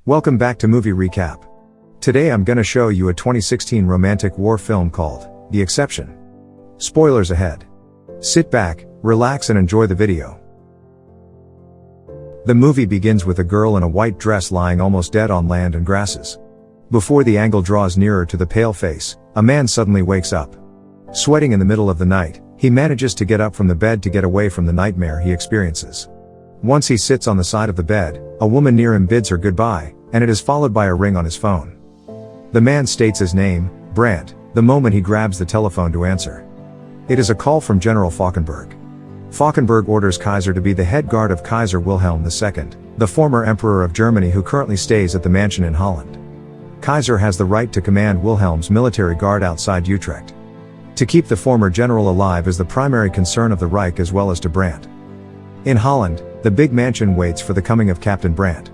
Welcome back to Movie Recap. Today I'm gonna show you a 2016 romantic war film called The Exception. Spoilers ahead. Sit back, relax and enjoy the video. The movie begins with a girl in a white dress lying almost dead on land and grasses. Before the angle draws nearer to the pale face, a man suddenly wakes up. Sweating in the middle of the night, he manages to get up from the bed to get away from the nightmare he experiences. Once he sits on the side of the bed, a woman near him bids her goodbye, and it is followed by a ring on his phone. The man states his name, Brandt, the moment he grabs the telephone to answer. It is a call from General Falkenberg. Falkenberg orders Kaiser to be the head guard of Kaiser Wilhelm II, the former emperor of Germany who currently stays at the mansion in Holland. Kaiser has the right to command Wilhelm's military guard outside Utrecht. To keep the former general alive is the primary concern of the Reich as well as to Brandt. In Holland, the big mansion waits for the coming of Captain Brandt.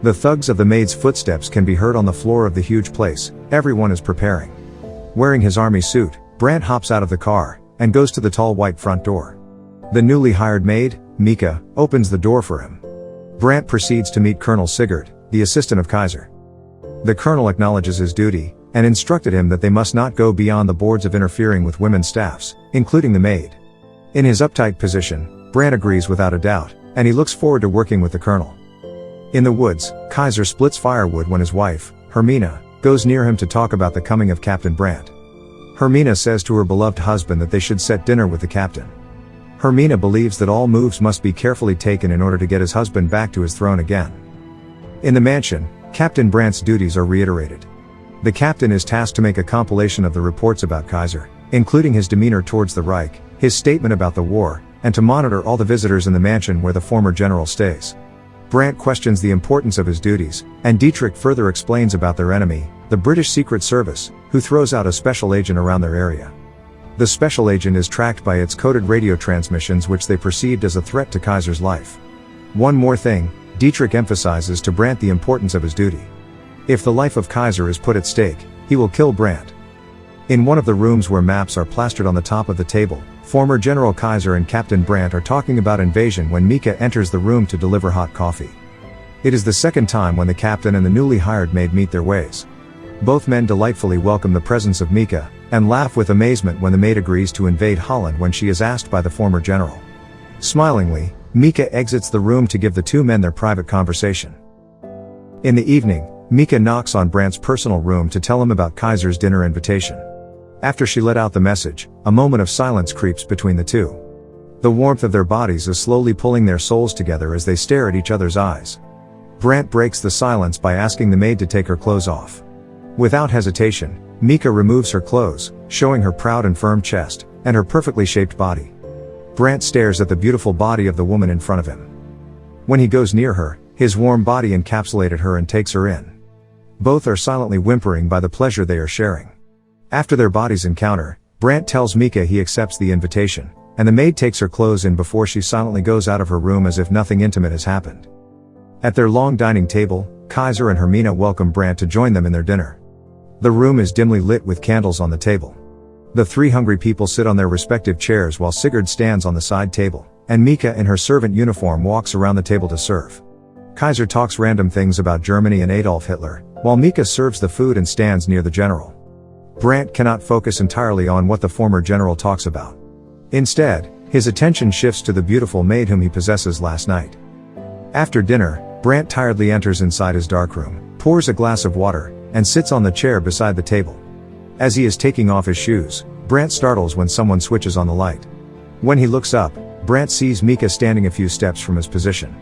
The thugs of the Maid's footsteps can be heard on the floor of the huge place. Everyone is preparing. Wearing his army suit, Brandt hops out of the car and goes to the tall white front door. The newly hired maid, Mieke, opens the door for him. Brandt proceeds to meet Colonel Sigurd, the assistant of Kaiser. The colonel acknowledges his duty and instructed him that they must not go beyond the boards of interfering with women's staffs, including the maid. In his uptight position, Brandt agrees without a doubt, and he looks forward to working with the colonel. In the woods, Kaiser splits firewood when his wife, Hermina, goes near him to talk about the coming of Captain Brandt. Hermina says to her beloved husband that they should set dinner with the captain. Hermina believes that all moves must be carefully taken in order to get his husband back to his throne again. In the mansion, Captain Brandt's duties are reiterated. The captain is tasked to make a compilation of the reports about Kaiser, including his demeanor towards the Reich, his statement about the war, and to monitor all the visitors in the mansion where the former general stays. Brandt questions the importance of his duties, and Dietrich further explains about their enemy, the British Secret Service, who throws out a special agent around their area. The special agent is tracked by its coded radio transmissions which they perceived as a threat to Kaiser's life. One more thing, Dietrich emphasizes to Brandt the importance of his duty. If the life of Kaiser is put at stake, he will kill Brandt. In one of the rooms where maps are plastered on the top of the table, former General Kaiser and Captain Brandt are talking about invasion when Mieke enters the room to deliver hot coffee. It is the second time when the captain and the newly hired maid meet their ways. Both men delightfully welcome the presence of Mieke, and laugh with amazement when the maid agrees to invade Holland when she is asked by the former general. Smilingly, Mieke exits the room to give the two men their private conversation. In the evening, Mieke knocks on Brandt's personal room to tell him about Kaiser's dinner invitation. After she let out the message, a moment of silence creeps between the two. The warmth of their bodies is slowly pulling their souls together as they stare at each other's eyes. Brandt breaks the silence by asking the maid to take her clothes off. Without hesitation, Mieke removes her clothes, showing her proud and firm chest, and her perfectly shaped body. Brandt stares at the beautiful body of the woman in front of him. When he goes near her, his warm body encapsulated her and takes her in. Both are silently whimpering by the pleasure they are sharing. After their bodies encounter, Brandt tells Mieke he accepts the invitation, and the maid takes her clothes in before she silently goes out of her room as if nothing intimate has happened. At their long dining table, Kaiser and Hermina welcome Brandt to join them in their dinner. The room is dimly lit with candles on the table. The three hungry people sit on their respective chairs while Sigurd stands on the side table, and Mieke in her servant uniform walks around the table to serve. Kaiser talks random things about Germany and Adolf Hitler, while Mieke serves the food and stands near the general. Brandt cannot focus entirely on what the former general talks about. Instead, his attention shifts to the beautiful maid whom he possesses last night. After dinner, Brandt tiredly enters inside his darkroom, pours a glass of water, and sits on the chair beside the table. As he is taking off his shoes, Brandt startles when someone switches on the light. When he looks up, Brandt sees Mieke standing a few steps from his position.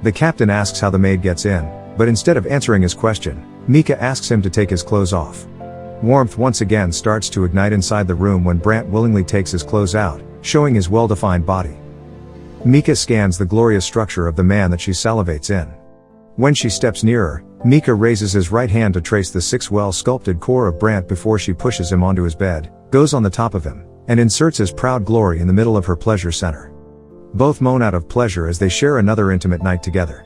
The captain asks how the maid gets in, but instead of answering his question, Mieke asks him to take his clothes off. Warmth once again starts to ignite inside the room when Brandt willingly takes his clothes out, showing his well-defined body. Mieke scans the glorious structure of the man that she salivates in. When she steps nearer, Mieke raises his right hand to trace the 6 well-sculpted core of Brandt before she pushes him onto his bed, goes on the top of him, and inserts his proud glory in the middle of her pleasure center. Both moan out of pleasure as they share another intimate night together.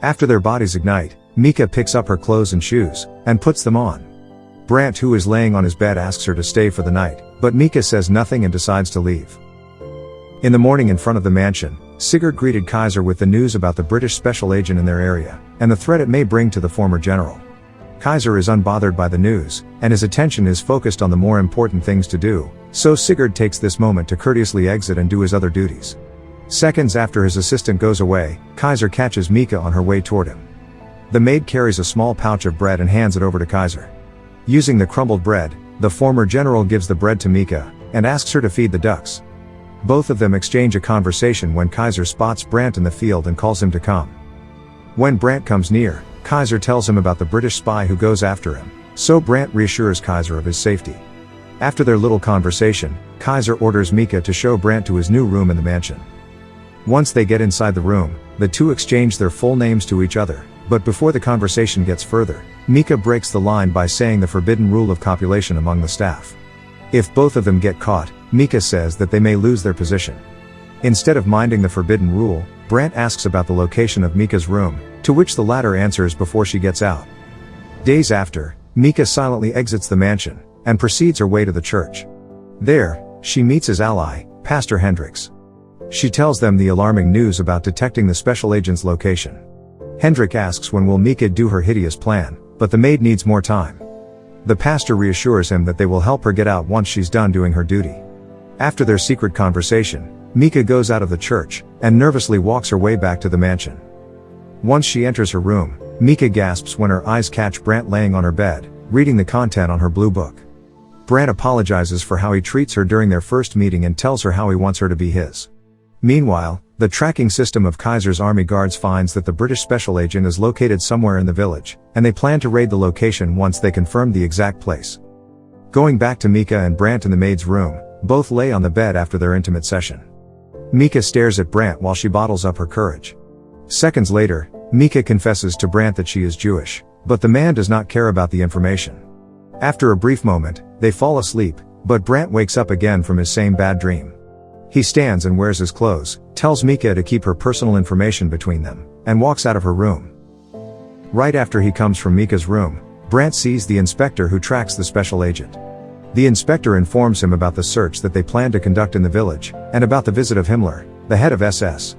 After their bodies ignite, Mieke picks up her clothes and shoes, and puts them on. Brandt, who is laying on his bed, asks her to stay for the night, but Mieke says nothing and decides to leave. In the morning in front of the mansion, Sigurd greeted Kaiser with the news about the British special agent in their area, and the threat it may bring to the former general. Kaiser is unbothered by the news, and his attention is focused on the more important things to do, so Sigurd takes this moment to courteously exit and do his other duties. Seconds after his assistant goes away, Kaiser catches Mieke on her way toward him. The maid carries a small pouch of bread and hands it over to Kaiser. Using the crumbled bread, the former general gives the bread to Mieke, and asks her to feed the ducks. Both of them exchange a conversation when Kaiser spots Brandt in the field and calls him to come. When Brandt comes near, Kaiser tells him about the British spy who goes after him, so Brandt reassures Kaiser of his safety. After their little conversation, Kaiser orders Mieke to show Brandt to his new room in the mansion. Once they get inside the room, the two exchange their full names to each other, but before the conversation gets further, Mieke breaks the line by saying the forbidden rule of copulation among the staff. If both of them get caught, Mieke says that they may lose their position. Instead of minding the forbidden rule, Brandt asks about the location of Mieke's room, to which the latter answers before she gets out. Days after, Mieke silently exits the mansion, and proceeds her way to the church. There, she meets his ally, Pastor Hendricks. She tells them the alarming news about detecting the special agent's location. Hendrik asks when will Mieke do her hideous plan, but the maid needs more time. The pastor reassures him that they will help her get out once she's done doing her duty. After their secret conversation, Mieke goes out of the church, and nervously walks her way back to the mansion. Once she enters her room, Mieke gasps when her eyes catch Brandt laying on her bed, reading the content on her blue book. Brandt apologizes for how he treats her during their first meeting and tells her how he wants her to be his. Meanwhile, the tracking system of Kaiser's army guards finds that the British special agent is located somewhere in the village, and they plan to raid the location once they confirm the exact place. Going back to Mieke and Brandt in the maid's room, both lay on the bed after their intimate session. Mieke stares at Brandt while she bottles up her courage. Seconds later, Mieke confesses to Brandt that she is Jewish, but the man does not care about the information. After a brief moment, they fall asleep, but Brandt wakes up again from his same bad dream. He stands and wears his clothes, tells Mieke to keep her personal information between them, and walks out of her room. Right after he comes from Mieke's room, Brandt sees the inspector who tracks the special agent. The inspector informs him about the search that they plan to conduct in the village, and about the visit of Himmler, the head of SS.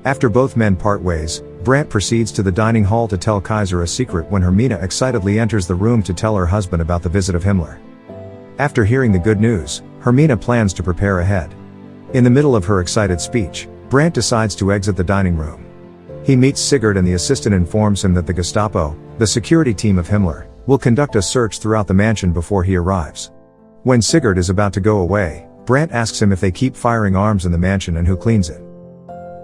After both men part ways, Brandt proceeds to the dining hall to tell Kaiser a secret when Hermine excitedly enters the room to tell her husband about the visit of Himmler. After hearing the good news, Hermine plans to prepare ahead. In the middle of her excited speech, Brandt decides to exit the dining room. He meets Sigurd and the assistant informs him that the Gestapo, the security team of Himmler, will conduct a search throughout the mansion before he arrives. When Sigurd is about to go away, Brandt asks him if they keep firing arms in the mansion and who cleans it.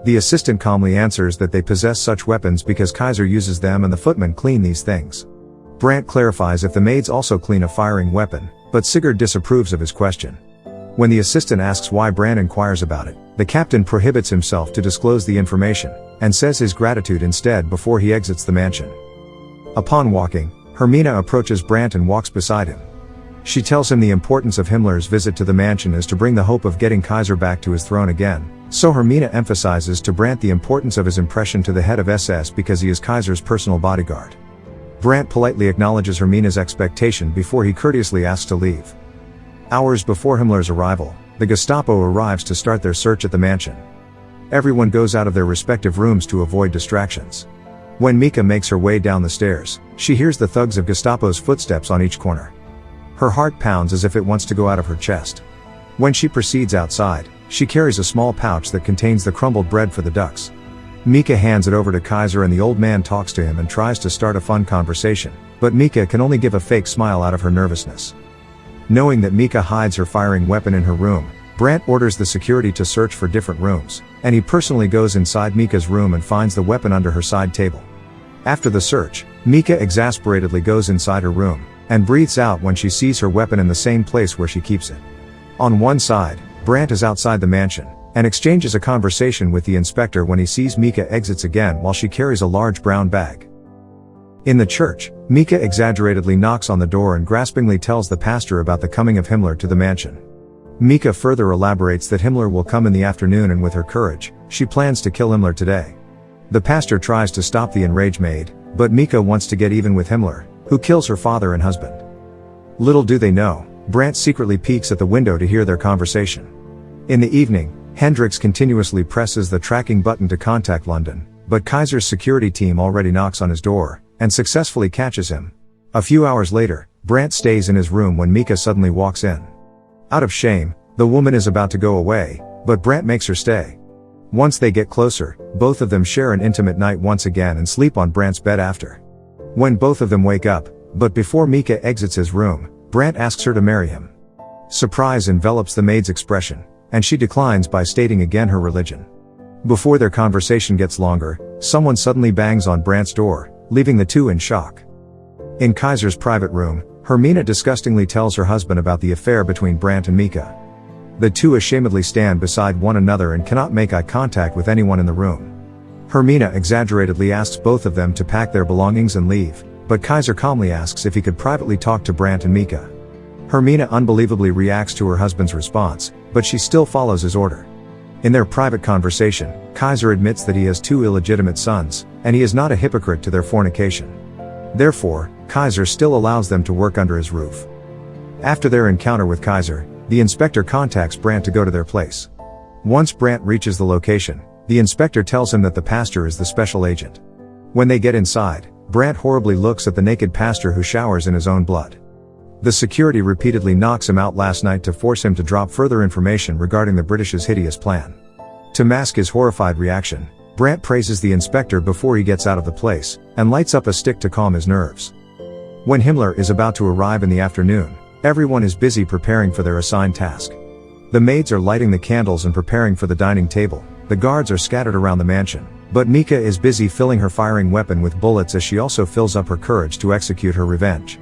The assistant calmly answers that they possess such weapons because Kaiser uses them and the footmen clean these things. Brandt clarifies if the maids also clean a firing weapon, but Sigurd disapproves of his question. When the assistant asks why Brandt inquires about it, the captain prohibits himself to disclose the information, and says his gratitude instead before he exits the mansion. Upon walking, Hermine approaches Brandt and walks beside him. She tells him the importance of Himmler's visit to the mansion is to bring the hope of getting Kaiser back to his throne again, so Hermine emphasizes to Brandt the importance of his impression to the head of SS because he is Kaiser's personal bodyguard. Brandt politely acknowledges Hermine's expectation before he courteously asks to leave. Hours before Himmler's arrival, the Gestapo arrives to start their search at the mansion. Everyone goes out of their respective rooms to avoid distractions. When Mieke makes her way down the stairs, she hears the thugs of Gestapo's footsteps on each corner. Her heart pounds as if it wants to go out of her chest. When she proceeds outside, she carries a small pouch that contains the crumbled bread for the ducks. Mieke hands it over to Kaiser and the old man talks to him and tries to start a fun conversation, but Mieke can only give a fake smile out of her nervousness. Knowing that Mieke hides her firing weapon in her room, Brandt orders the security to search for different rooms, and he personally goes inside Mieke's room and finds the weapon under her side table. After the search, Mieke exasperatedly goes inside her room, and breathes out when she sees her weapon in the same place where she keeps it. On one side, Brandt is outside the mansion, and exchanges a conversation with the inspector when he sees Mieke exits again while she carries a large brown bag. In the church, Mieke exaggeratedly knocks on the door and graspingly tells the pastor about the coming of Himmler to the mansion. Mieke further elaborates that Himmler will come in the afternoon and with her courage, she plans to kill Himmler today. The pastor tries to stop the enraged maid, but Mieke wants to get even with Himmler, who kills her father and husband. Little do they know, Brandt secretly peeks at the window to hear their conversation. In the evening, Hendrix continuously presses the tracking button to contact London, but Kaiser's security team already knocks on his door, and successfully catches him. A few hours later, Brandt stays in his room when Mieke suddenly walks in. Out of shame, the woman is about to go away, but Brandt makes her stay. Once they get closer, both of them share an intimate night once again and sleep on Brandt's bed after. When both of them wake up, but before Mieke exits his room, Brandt asks her to marry him. Surprise envelops the maid's expression, and she declines by stating again her religion. Before their conversation gets longer, someone suddenly bangs on Brandt's door, leaving the two in shock. In Kaiser's private room, Hermine disgustingly tells her husband about the affair between Brandt and Mieke. The two ashamedly stand beside one another and cannot make eye contact with anyone in the room. Hermine exaggeratedly asks both of them to pack their belongings and leave, but Kaiser calmly asks if he could privately talk to Brandt and Mieke. Hermine unbelievably reacts to her husband's response, but she still follows his order. In their private conversation, Kaiser admits that he has two illegitimate sons, and he is not a hypocrite to their fornication. Therefore, Kaiser still allows them to work under his roof. After their encounter with Kaiser, the inspector contacts Brandt to go to their place. Once Brandt reaches the location, the inspector tells him that the pastor is the special agent. When they get inside, Brandt horribly looks at the naked pastor who showers in his own blood. The security repeatedly knocks him out last night to force him to drop further information regarding the British's hideous plan. To mask his horrified reaction, Brandt praises the inspector before he gets out of the place, and lights up a stick to calm his nerves. When Himmler is about to arrive in the afternoon, everyone is busy preparing for their assigned task. The maids are lighting the candles and preparing for the dining table, the guards are scattered around the mansion, but Mieke is busy filling her firing weapon with bullets as she also fills up her courage to execute her revenge.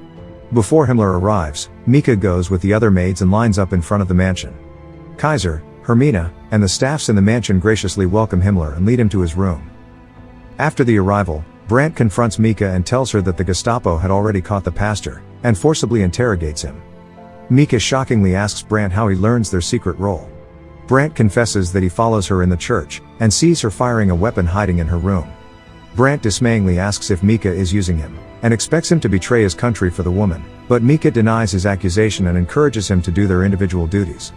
Before Himmler arrives, Mieke goes with the other maids and lines up in front of the mansion. Kaiser, Hermine, and the staffs in the mansion graciously welcome Himmler and lead him to his room. After the arrival, Brandt confronts Mieke and tells her that the Gestapo had already caught the pastor, and forcibly interrogates him. Mieke shockingly asks Brandt how he learns their secret role. Brandt confesses that he follows her in the church, and sees her firing a weapon hiding in her room. Brandt dismayingly asks if Mieke is using him, and expects him to betray his country for the woman, but Mieke denies his accusation and encourages him to do their individual duties.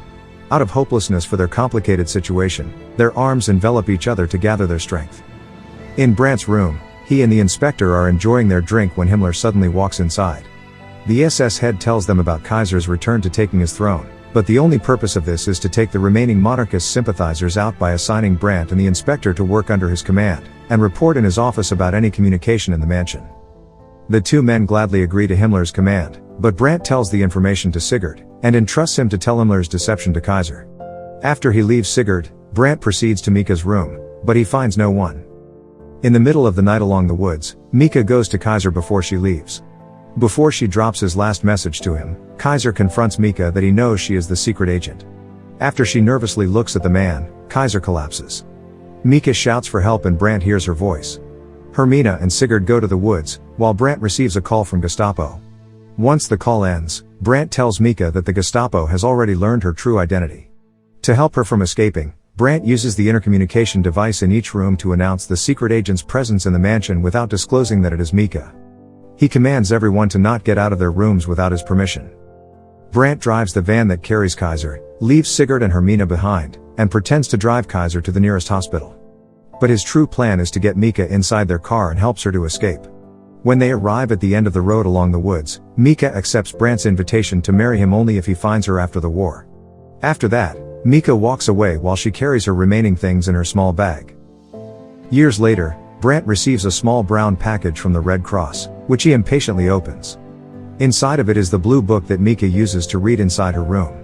Out of hopelessness for their complicated situation, their arms envelop each other to gather their strength. In Brandt's room, he and the inspector are enjoying their drink when Himmler suddenly walks inside. The SS head tells them about Kaiser's return to taking his throne, but the only purpose of this is to take the remaining monarchist sympathizers out by assigning Brandt and the inspector to work under his command, and report in his office about any communication in the mansion. The two men gladly agree to Himmler's command, but Brandt tells the information to Sigurd, and entrusts him to tell Himmler's deception to Kaiser. After he leaves Sigurd, Brandt proceeds to Mieke's room, but he finds no one. In the middle of the night along the woods, Mieke goes to Kaiser before she leaves. Before she drops his last message to him, Kaiser confronts Mieke that he knows she is the secret agent. After she nervously looks at the man, Kaiser collapses. Mieke shouts for help and Brandt hears her voice. Hermine and Sigurd go to the woods, while Brandt receives a call from Gestapo. Once the call ends, Brandt tells Mieke that the Gestapo has already learned her true identity. To help her from escaping, Brandt uses the intercommunication device in each room to announce the secret agent's presence in the mansion without disclosing that it is Mieke. He commands everyone to not get out of their rooms without his permission. Brandt drives the van that carries Kaiser, leaves Sigurd and Hermine behind, and pretends to drive Kaiser to the nearest hospital. But his true plan is to get Mieke inside their car and helps her to escape. When they arrive at the end of the road along the woods, Mieke accepts Brandt's invitation to marry him only if he finds her after the war. After that, Mieke walks away while she carries her remaining things in her small bag. Years later, Brandt receives a small brown package from the Red Cross, which he impatiently opens. Inside of it is the blue book that Mieke uses to read inside her room.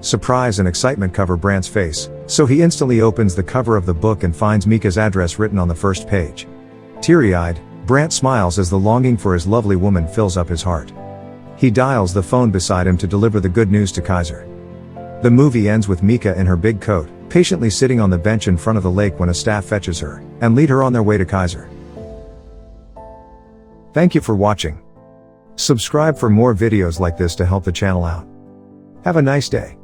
Surprise and excitement cover Brandt's face, so he instantly opens the cover of the book and finds Mieke's address written on the first page. Teary-eyed, Brandt smiles as the longing for his lovely woman fills up his heart. He dials the phone beside him to deliver the good news to Kaiser. The movie ends with Mieke in her big coat, patiently sitting on the bench in front of the lake when a staff fetches her, and lead her on their way to Kaiser. Thank you for watching. Subscribe for more videos like this to help the channel out. Have a nice day.